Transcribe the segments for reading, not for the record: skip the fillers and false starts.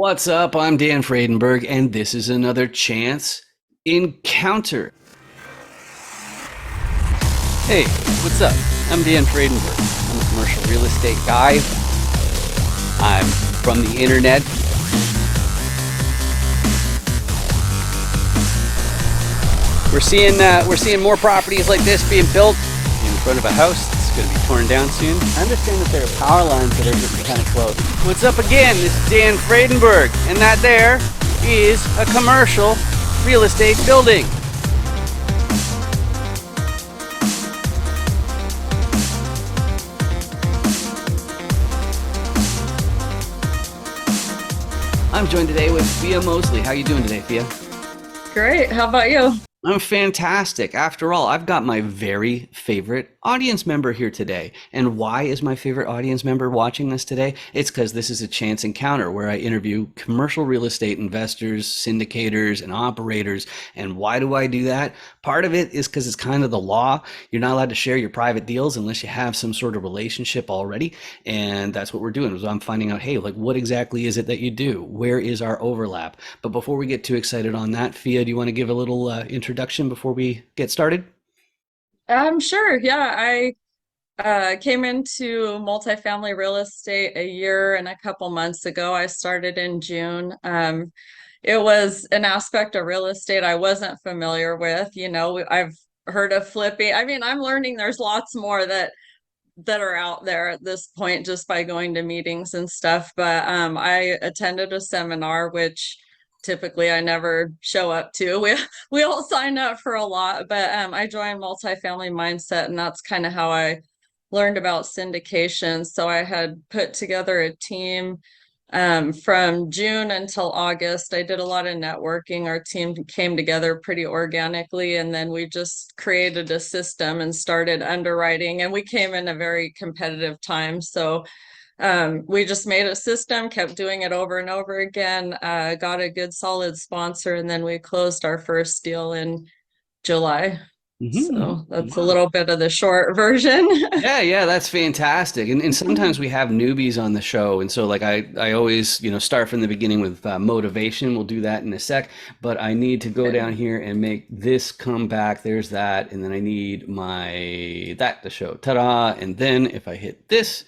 What's up? I'm Dan Fredenberg, and this is another Chance Encounter. Hey, what's up? I'm Dan Fredenberg. I'm a commercial real estate guy. I'm from the internet. We're seeing more properties like this being built in front of a house that's going to be torn down soon. I understand that there are power lines that are getting kind of close. What's up again? This is Dan Fredenberg, and that there is a commercial real estate building. I'm joined today with Fiya Mosley. How you doing today, Fiya? Great. How about you? I'm fantastic. After all, I've got my very favorite audience member here today. And why is my favorite audience member watching this today? It's because this is a chance encounter where I interview commercial real estate investors, syndicators, and operators. And why do I do that? Part of it is because it's kind of the law. You're not allowed to share your private deals unless you have some sort of relationship already. And that's what we're doing. So I'm finding out, hey, like what exactly is it that you do? Where is our overlap? But before we get too excited on that, Fiya, do you want to give a little introduction before we get started? Sure. Yeah, I came into multifamily real estate a year and a couple months ago. I started in June. It was an aspect of real estate I wasn't familiar with. I've heard of flipping. I mean, I'm learning there's lots more that are out there at this point just by going to meetings and stuff. But I attended a seminar, which typically I never show up to. We all sign up for a lot, but I joined Multifamily Mindset, and that's kind of how I learned about syndication. So I had put together a team from June until August. I did a lot of networking. Our team came together pretty organically, and then we just created a system and started underwriting. And we came in a very competitive time. So we just made a system, kept doing it over and over again, got a good solid sponsor, and then we closed our first deal in July. So that's a Wow. little bit of the short version. Yeah, that's fantastic. And sometimes we have newbies on the show. And so like I always, start from the beginning with motivation. We'll do that in a sec, but I need to go down here and make this come back. There's that. And then I need that to show. Ta-da. And then if I hit this,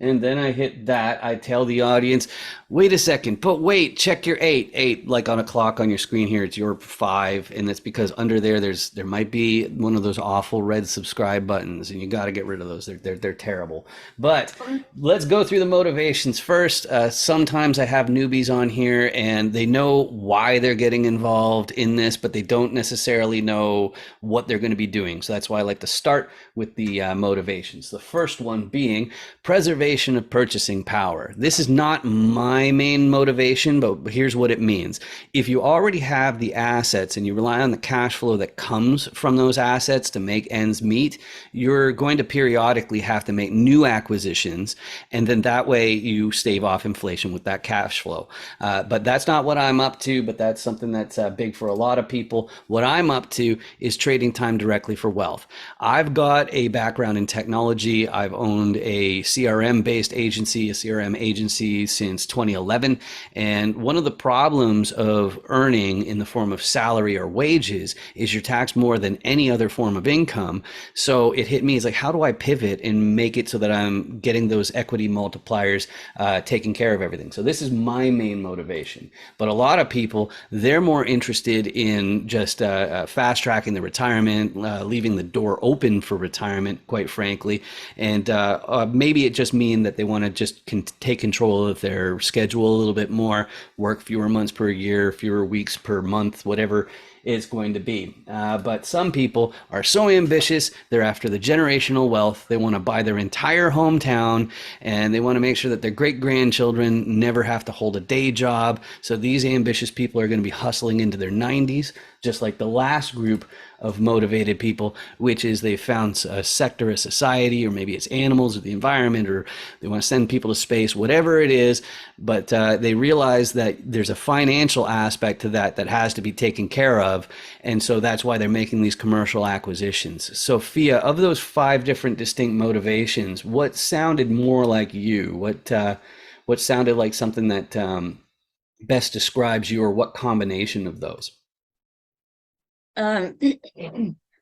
and then I hit that, I tell the audience, wait a second, but wait, check your eight, like on a clock on your screen here, it's your five. And that's because under there might be one of those awful red subscribe buttons, and you got to get rid of those. They're terrible. But let's go through the motivations first. Sometimes I have newbies on here and they know why they're getting involved in this, but they don't necessarily know what they're going to be doing. So that's why I like to start with the motivations. The first one being preservation of purchasing power. This is not my main motivation, but here's what it means. If you already have the assets and you rely on the cash flow that comes from those assets to make ends meet, you're going to periodically have to make new acquisitions, and then that way you stave off inflation with that cash flow. But that's not what I'm up to, but that's something that's big for a lot of people. What I'm up to is trading time directly for wealth. I've got a background in technology. I've owned a CRM-based agency, a CRM agency since 2011. And one of the problems of earning in the form of salary or wages is you're taxed more than any other form of income. So it hit me as like, how do I pivot and make it so that I'm getting those equity multipliers, taking care of everything? So this is my main motivation. But a lot of people, they're more interested in just fast tracking the retirement, leaving the door open for retirement, quite frankly. And maybe it just means that they want to just take control of their schedule a little bit more, work fewer months per year, fewer weeks per month, whatever it's going to be. But some people are so ambitious, they're after the generational wealth. They want to buy their entire hometown, and they want to make sure that their great grandchildren never have to hold a day job. So these ambitious people are going to be hustling into their 90s, just like the last group of motivated people, which is they found a sector of society, or maybe it's animals or the environment, or they want to send people to space, whatever it is. But they realize that there's a financial aspect to that that has to be taken care of. And so that's why they're making these commercial acquisitions. So Fiya, of those five different distinct motivations, what sounded more like you? What sounded like something that best describes you, or what combination of those? Um,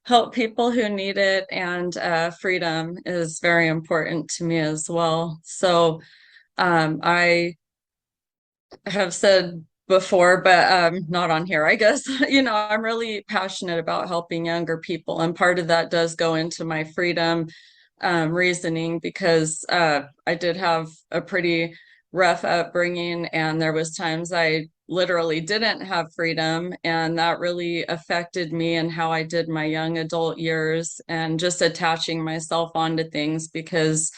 help people who need it, and freedom is very important to me as well. So I have said before, but not on here, I guess. I'm really passionate about helping younger people, and part of that does go into my freedom reasoning because I did have a pretty rough upbringing, and there was times I literally didn't have freedom, and that really affected me and how I did my young adult years, and just attaching myself onto things because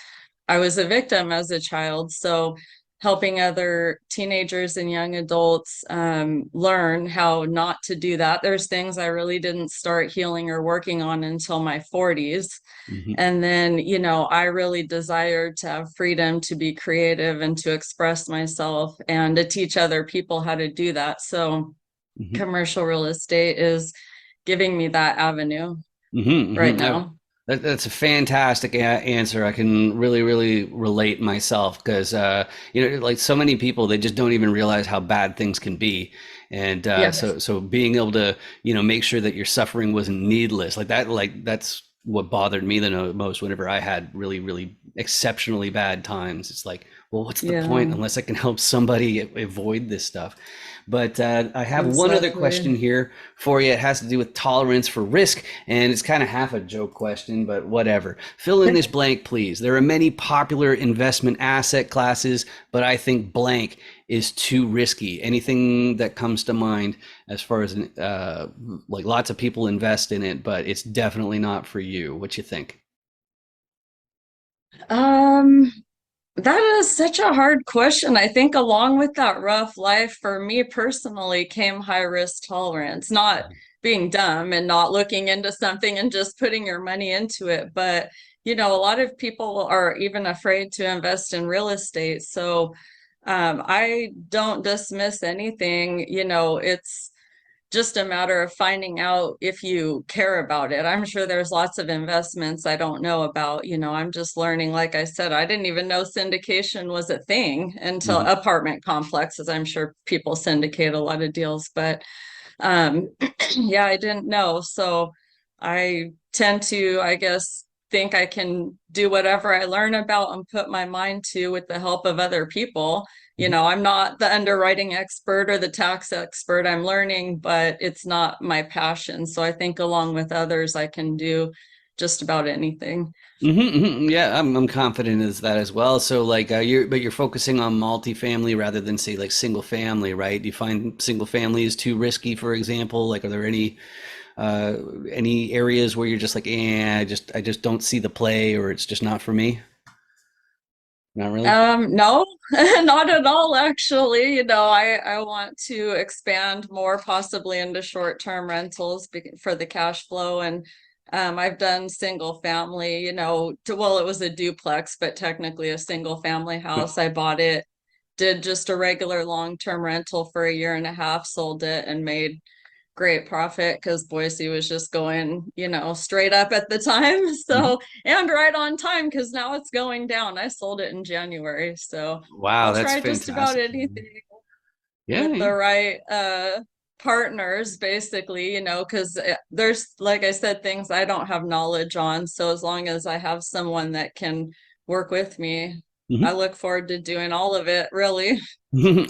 I was a victim as a child. So helping other teenagers and young adults learn how not to do that. There's things I really didn't start healing or working on until my 40s. Hmm. And then, I really desired to have freedom to be creative and to express myself and to teach other people how to do that. So Hmm. commercial real estate is giving me that avenue Hmm. right Hmm. now. That's a fantastic answer. I can really, really relate myself because, like so many people, they just don't even realize how bad things can be. And Yes. so being able to, make sure that your suffering wasn't needless, like that's what bothered me the most whenever I had really, really exceptionally bad times. It's like, well, what's the point Yeah, unless I can help somebody avoid this stuff? But I have one other question exactly. here for you. It has to do with tolerance for risk, and it's kind of half a joke question, but whatever. Fill in this blank, please. There are many popular investment asset classes, but I think blank is too risky. Anything that comes to mind as far as like lots of people invest in it, but it's definitely not for you. What you think? Um, that is such a hard question. I think along with that rough life, for me personally, came high risk tolerance, not being dumb and not looking into something and just putting your money into it. But, a lot of people are even afraid to invest in real estate. So, I don't dismiss anything. It's just a matter of finding out if you care about it. I'm sure there's lots of investments I don't know about. I'm just learning. Like I said, I didn't even know syndication was a thing until Hmm. apartment complexes. I'm sure people syndicate a lot of deals, but um, yeah, I didn't know. So I tend to, I guess, think I can do whatever I learn about and put my mind to with the help of other people. I'm not the underwriting expert or the tax expert. I'm learning, but it's not my passion. So I think along with others, I can do just about anything. Yeah, I'm confident as that as well. So like you're focusing on multifamily rather than say like single family, right? Do you find single family is too risky, for example? Like, are there uh, any areas where you're just like, I just don't see the play, or it's just not for me? Not really. No, not at all, actually. I want to expand more possibly into short-term rentals for the cash flow. And I've done single family, well, it was a duplex, but technically a single family house. I bought it, did just a regular long-term rental for a year and a half, sold it, and made great profit because Boise was just going, straight up at the time. Mhm. So, and right on time because now it's going down. I sold it in January. So Wow, I'll that's try just about fantastic. anything Yeah, with yeah. the right partners, basically, because there's, like I said, things I don't have knowledge on. So as long as I have someone that can work with me, I Mhm. look forward to doing all of it, really.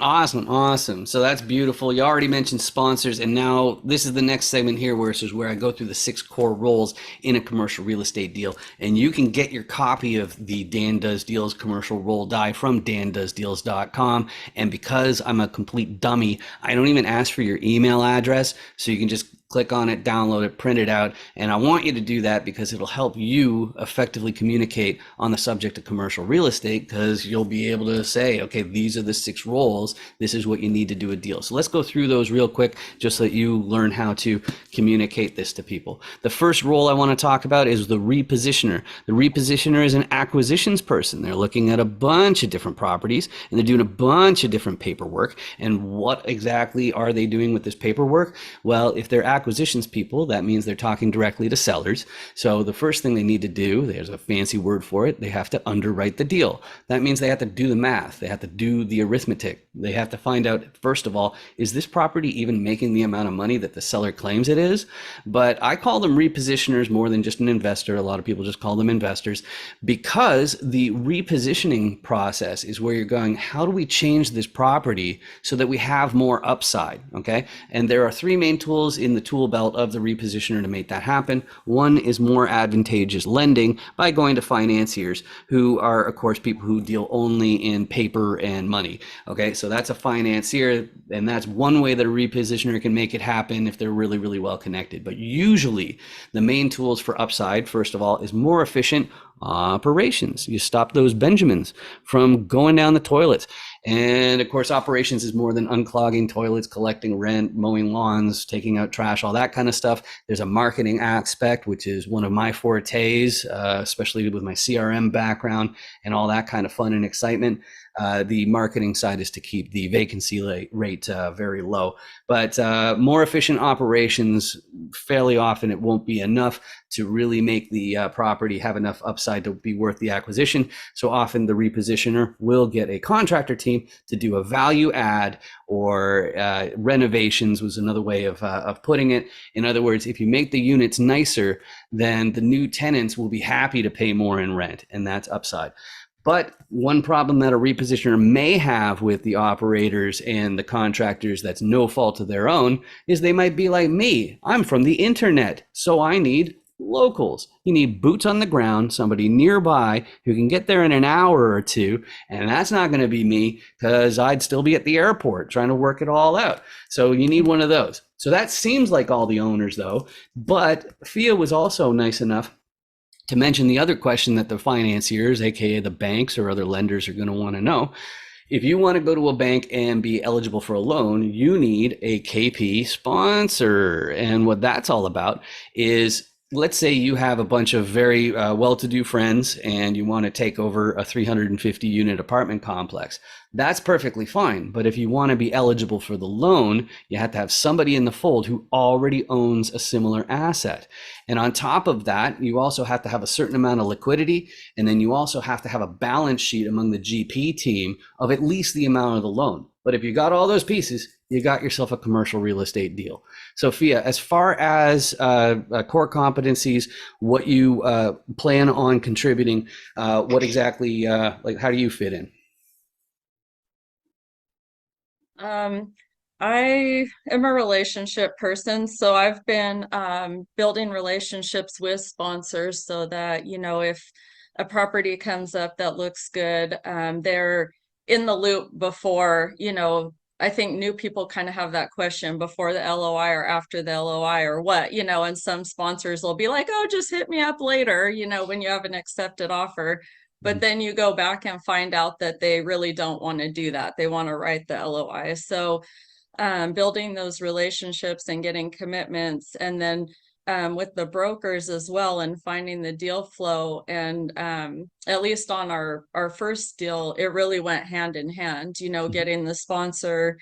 Awesome, awesome. So that's beautiful. You already mentioned sponsors, and now this is the next segment here, where this is where I go through the 6 core roles in a commercial real estate deal. And you can get your copy of the Dan Does Deals commercial roll die from dandoesdeals.com. And because I'm a complete dummy, I don't even ask for your email address, so you can just click on it, download it, print it out. And I want you to do that because it'll help you effectively communicate on the subject of commercial real estate, because you'll be able to say, okay, these are the 6 roles. This is what you need to do a deal. So let's go through those real quick just so that you learn how to communicate this to people. The first role I want to talk about is the repositioner. The repositioner is an acquisitions person. They're looking at a bunch of different properties and they're doing a bunch of different paperwork. And what exactly are they doing with this paperwork? Well, if they're acquisitions people, that means they're talking directly to sellers. So the first thing they need to do, there's a fancy word for it, they have to underwrite the deal. That means they have to do the math, they have to do the arithmetic. They have to find out, first of all, is this property even making the amount of money that the seller claims it is? But I call them repositioners more than just an investor. A lot of people just call them investors, because the repositioning process is where you're going, how do we change this property so that we have more upside? Okay. And there are three main tools in the tool belt of the repositioner to make that happen. One is more advantageous lending by going to financiers, who are, of course, people who deal only in paper and money. Okay. So that's a financier, and that's one way that a repositioner can make it happen if they're really, really well connected. But usually the main tools for upside, first of all, is more efficient operations. You stop those Benjamins from going down the toilets. And of course, operations is more than unclogging toilets, collecting rent, mowing lawns, taking out trash, all that kind of stuff. There's a marketing aspect, which is one of my fortes, especially with my CRM background and all that kind of fun and excitement. The marketing side is to keep the vacancy rate very low. But more efficient operations, fairly often it won't be enough to really make the property have enough upside to be worth the acquisition. So often the repositioner will get a contractor team to do a value add, or renovations was another way of putting it. In other words, if you make the units nicer, then the new tenants will be happy to pay more in rent, and that's upside. But one problem that a repositioner may have with the operators and the contractors, that's no fault of their own, is they might be like me. I'm from the internet, so I need locals. You need boots on the ground, somebody nearby who can get there in an hour or two. And that's not going to be me, because I'd still be at the airport trying to work it all out. So you need one of those. So that seems like all the owners, though. But Fiya was also nice enough to mention the other question that the financiers, aka the banks or other lenders, are going to want to know. If you want to go to a bank and be eligible for a loan, you need a KP sponsor. And what that's all about is, let's say you have a bunch of very well-to-do friends and you want to take over a 350 unit apartment complex. That's perfectly fine. But if you want to be eligible for the loan, you have to have somebody in the fold who already owns a similar asset. And on top of that, you also have to have a certain amount of liquidity. And then you also have to have a balance sheet among the GP team of at least the amount of the loan. But if you got all those pieces, you got yourself a commercial real estate deal. So Fiya, as far as core competencies, what you plan on contributing, what exactly, like, how do you fit in? Um, I am a relationship person, so I've been building relationships with sponsors so that, if a property comes up that looks good, they're in the loop before, I think new people kind of have that question before the LOI or after the LOI or what, and some sponsors will be like, oh, just hit me up later, when you have an accepted offer. But then you go back and find out that they really don't want to do that. They want to write the LOI. So building those relationships and getting commitments, and then with the brokers as well, and finding the deal flow. And at least on our first deal, it really went hand in hand, getting the sponsor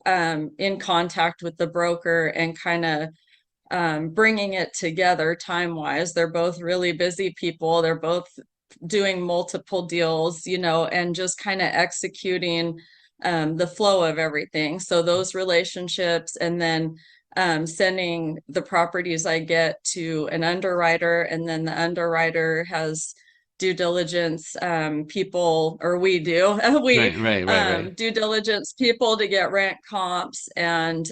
in contact with the broker and kind of bringing it together time wise. They're both really busy people. They're both doing multiple deals, and just kind of executing the flow of everything. So those relationships, and then sending the properties I get to an underwriter, and then the underwriter has due diligence people, or we do, we Right, right, right, right. due diligence people to get rent comps, and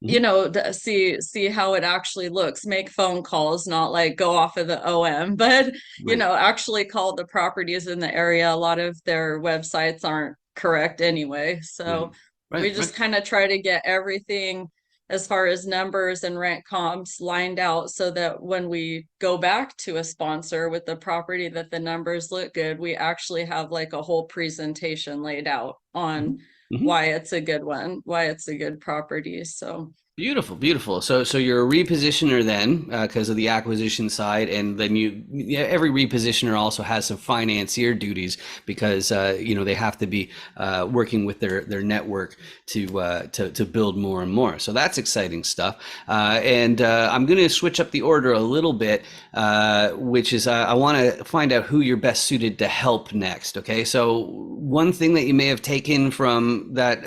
Mhm. see how it actually looks, make phone calls, not like go off of the OM, but Right, actually call the properties in the area. A lot of their websites aren't correct anyway. right, So we right, right. just kind of try to get everything as far as numbers and rent comps lined out, so that when we go back to a sponsor with the property that the numbers look good, we actually have like a whole presentation laid out on Mhm. why it's a good one, why it's a good property. So Beautiful, beautiful. So you're a repositioner then, because of the acquisition side, and then yeah, every repositioner also has some financier duties because they have to be working with their network to build more and more. So that's exciting stuff. And I'm going to switch up the order a little bit, which is I want to find out who you're best suited to help next. Okay, so one thing that you may have taken from that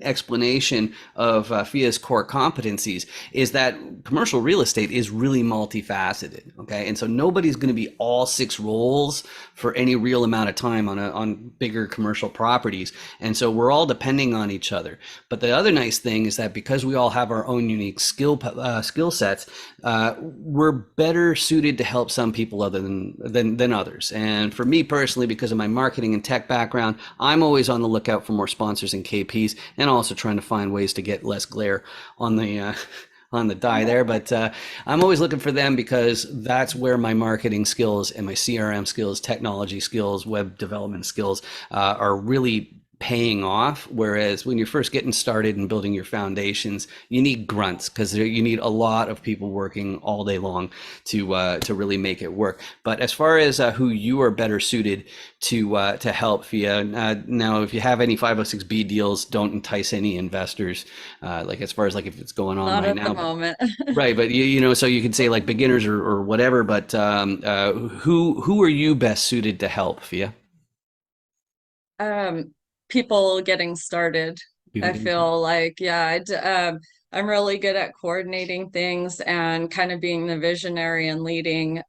explanation of Fiya's core competencies is that commercial real estate is really multifaceted. Okay, and so nobody's going to be all six roles for any real amount of time on bigger commercial properties, and so we're all depending on each other. But the other nice thing is that because we all have our own unique skill sets, we're better suited to help some people other than others. And for me personally, because of my marketing and tech background, I'm always on the lookout for more sponsors and KPs, and also trying to find ways to get less glare on the die there. But I'm always looking for them because that's where my marketing skills and my CRM skills, technology skills, web development skills are really paying off. Whereas when you're first getting started and building your foundations, you need grunts because you need a lot of people working all day long to really make it work. But as far as who you are better suited to help, Fiya, now if you have any 506B deals, don't entice any investors. Like as far as like if it's going on not right at the now, but moment. right, but so you could say like beginners or whatever. But who are you best suited to help, Fiya? Um, People getting started. People I getting started. feel like, yeah, I'm really good at coordinating things and kind of being the visionary and leading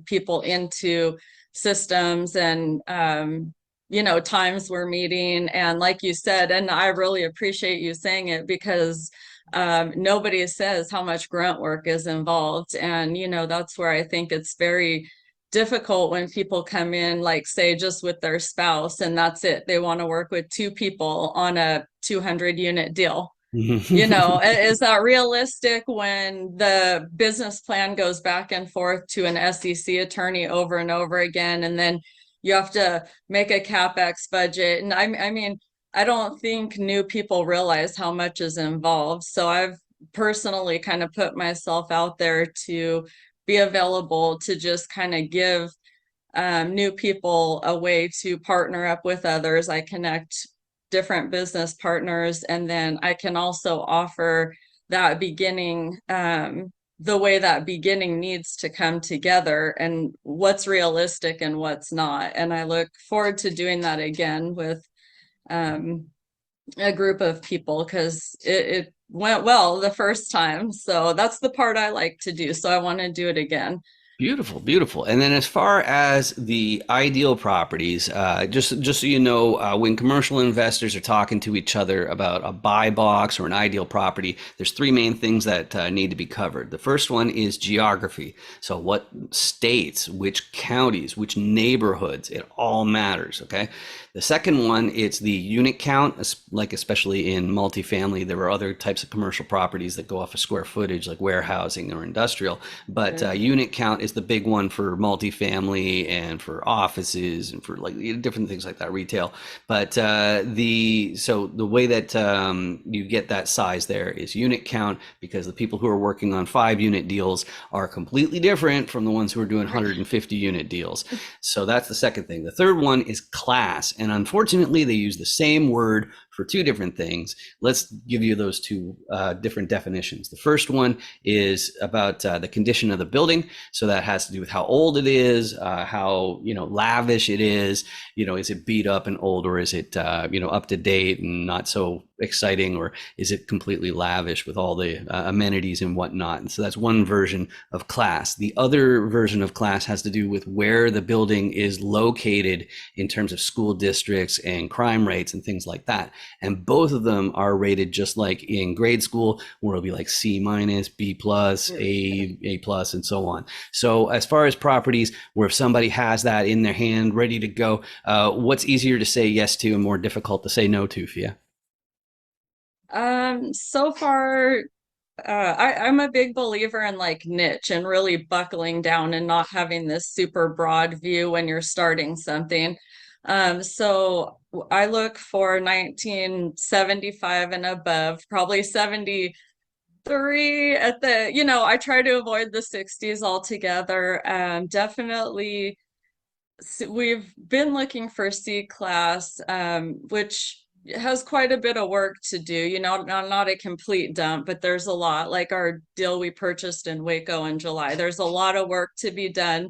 people into systems and times we're meeting. And like you said, and I really appreciate you saying it because nobody says how much grunt work is involved. And, that's where I think it's very difficult when people come in, like say just with their spouse and that's it. They want to work with two people on a 200 unit deal. Is that realistic when the business plan goes back and forth to an SEC attorney over and over again, and then you have to make a CapEx budget? And I mean, I don't think new people realize how much is involved. So I've personally kind of put myself out there to be available to just kind of give new people a way to partner up with others. I connect different business partners, and then I can also offer that beginning, the way that beginning needs to come together and what's realistic and what's not. And I look forward to doing that again with um, a group of people because it went well the first time. So that's the part I like to do. So I want to do it again. Beautiful, beautiful. And then as far as the ideal properties, just so you know, when commercial investors are talking to each other about a buy box or an ideal property, there's three main things that need to be covered. The first one is geography. So what states, which counties, which neighborhoods, it all matters, okay? The second one, it's the unit count, like especially in multifamily, there are other types of commercial properties that go off of square footage, like warehousing or industrial, but Okay. unit count is the big one for multifamily and for offices and for like different things like that, retail. But the way that you get that size there is unit count, because the people who are working on 5 unit deals are completely different from the ones who are doing 150 unit deals. So that's the second thing. The third one is class. And unfortunately, they use the same word for two different things. Let's give you those two different definitions. The first one is about the condition of the building. So that has to do with how old it is, how lavish it is it beat up and old, or is it up to date and not so exciting, or is it completely lavish with all the amenities and whatnot? And so that's one version of class. The other version of class has to do with where the building is located in terms of school districts and crime rates and things like that. And both of them are rated just like in grade school, where it'll be like C minus, B plus, A plus, and so on. So as far as properties where if somebody has that in their hand ready to go, what's easier to say yes to and more difficult to say no to, Fia? So far, I'm a big believer in like niche and really buckling down and not having this super broad view when you're starting something. So I look for 1975 and above, probably 73 at the, I try to avoid the 60s altogether. Definitely we've been looking for C class, which has quite a bit of work to do. Not a complete dump, but there's a lot. Like our deal we purchased in Waco in July, there's a lot of work to be done.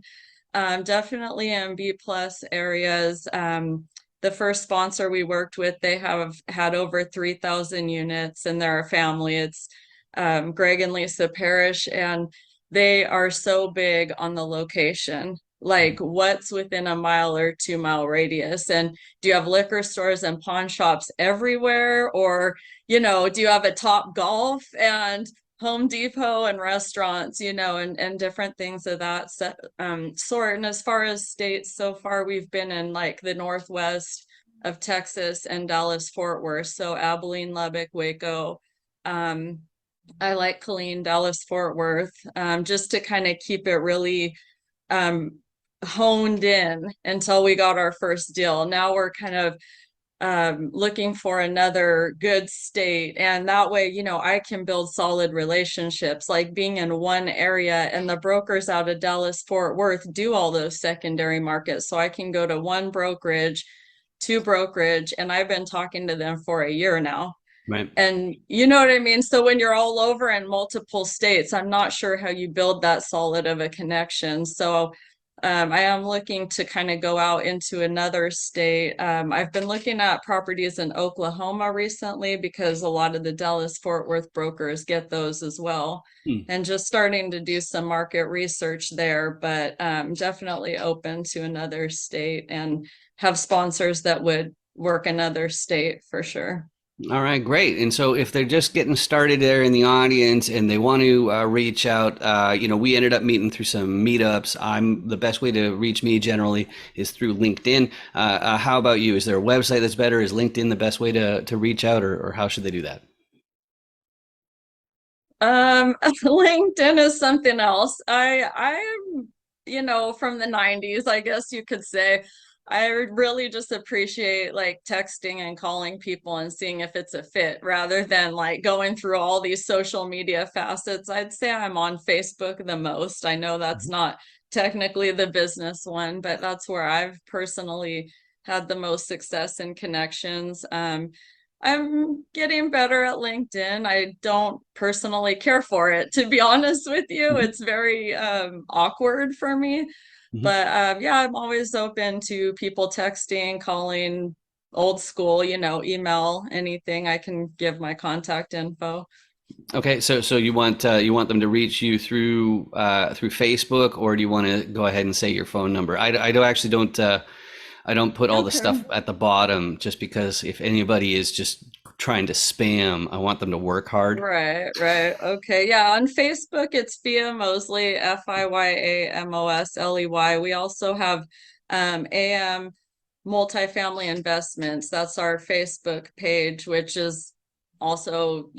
Definitely in B plus areas. The first sponsor we worked with, they have had over 3,000 units, and they're a family. It's Greg and Lisa Parrish, and they are so big on the location, like what's within a mile or 2 mile radius. And do you have liquor stores and pawn shops everywhere? Or, do you have a Top Golf and Home Depot and restaurants, and different things of that sort. And as far as states, so far we've been in like the northwest of Texas and Dallas Fort Worth. So Abilene, Lubbock, Waco. I like Killeen, Dallas Fort Worth, just to kind of keep it really um, honed in until we got our first deal. Now we're kind of looking for another good state. And that way, I can build solid relationships, like being in one area, and the brokers out of Dallas, Fort Worth do all those secondary markets. So I can go to one brokerage, two brokerage, and I've been talking to them for a year now. Right. And you know what I mean? So when you're all over in multiple states, I'm not sure how you build that solid of a connection. So I am looking to kind of go out into another state. I've been looking at properties in Oklahoma recently because a lot of the Dallas Fort Worth brokers get those as well. Hmm. And just starting to do some market research there, but definitely open to another state and have sponsors that would work another state for sure. All right, great. And so if they're just getting started there in the audience and they want to reach out, we ended up meeting through some meetups. The best way to reach me generally is through LinkedIn. How about you? Is there a website that's better? Is LinkedIn the best way to reach out, or how should they do that? LinkedIn is something else. I'm, from the 90s, I guess you could say. I really just appreciate like texting and calling people and seeing if it's a fit rather than like going through all these social media facets. I'd say I'm on Facebook the most. I know that's not technically the business one, but that's where I've personally had the most success and connections. I'm getting better at LinkedIn. I don't personally care for it, to be honest with you. Mhm. It's very awkward for me. Mhm. But yeah, I'm always open to people texting, calling, old school, email, anything. I can give my contact info. Okay, so you want them to reach you through Facebook, or do you want to go ahead and say your phone number? I don't actually don't I don't put all the stuff Okay. at the bottom just because if anybody is just trying to spam, I want them to work hard. Right, right. Okay. Yeah, on Facebook it's Fiya Mosley, Fiyamosely. We also have AM Multifamily Investments. That's our Facebook page, which is also,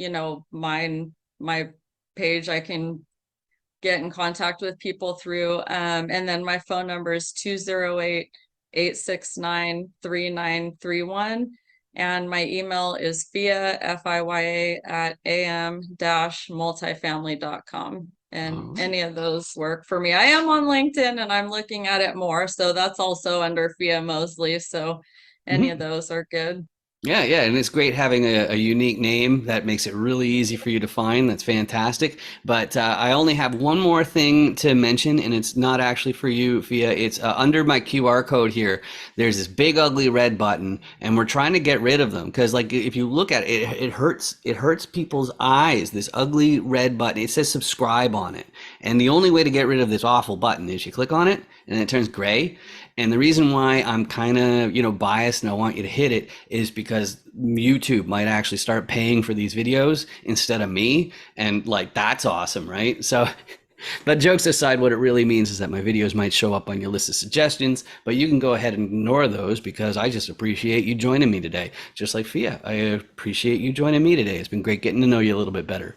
my page. I can get in contact with people through. And then my phone number is 208-869-3931. And my email is Fiya, Fiya at am-multifamily.com. And All right. any of those work for me. I am on LinkedIn and I'm looking at it more. So that's also under Fiya Mosley. So any of Mhm. those are good. Yeah, yeah, and it's great having a unique name that makes it really easy for you to find. That's fantastic. But I only have one more thing to mention, and it's not actually for you, Fia. It's under my QR code here. There's this big ugly red button, and we're trying to get rid of them because, like, if you look at it, it hurts. It hurts people's eyes. This ugly red button. It says subscribe on it, and the only way to get rid of this awful button is you click on it, and it turns gray. And the reason why I'm kind of, biased and I want you to hit it is because YouTube might actually start paying for these videos instead of me. And like, that's awesome, right? So, but jokes aside, what it really means is that my videos might show up on your list of suggestions, but you can go ahead and ignore those because I just appreciate you joining me today. Just like Fia, I appreciate you joining me today. It's been great getting to know you a little bit better.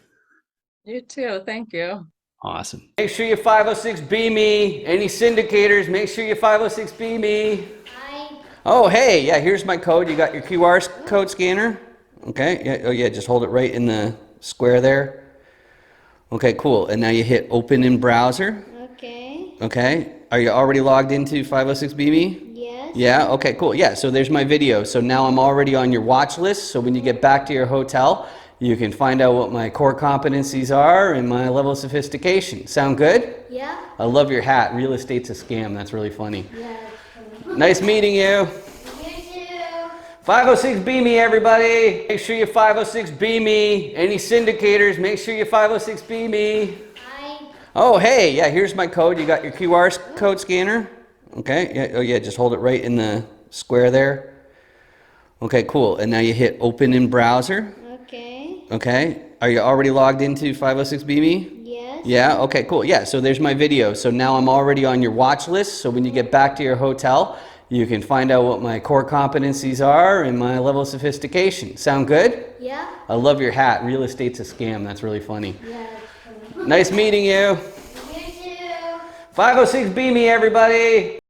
You too. Thank you. Awesome. Make sure you 506B me. Any syndicators, make sure you 506B me. Oh, hey, yeah, here's my code. You got your QR code scanner? Okay, yeah, oh yeah, just hold it right in the square there. Okay, cool. And now you hit open in browser. Okay. Okay, are you already logged into 506BME? Yes. Yeah, okay, cool. Yeah, so there's my video. So now I'm already on your watch list. So when you get back to your hotel, you can find out what my core competencies are and my level of sophistication. Sound good? Yeah. I love your hat. Real estate's a scam. That's really funny. Yeah. Nice meeting you. You too. 506 me, everybody. Make sure you 506 me. Any syndicators, make sure you 506 me. Hi. Oh, hey, yeah, here's my code. You got your QR code scanner? Okay, yeah, oh yeah, just hold it right in the square there. Okay, cool. And now you hit open in browser. Okay. Okay, are you already logged into 506BME? Yes. Yeah, okay, cool. Yeah, so there's my video. So now I'm already on your watch list. So when you get back to your hotel, you can find out what my core competencies are and my level of sophistication. Sound good? Yeah. I love your hat. Real estate's a scam. That's really funny. Yeah. Nice meeting you. You too. 506 me, everybody.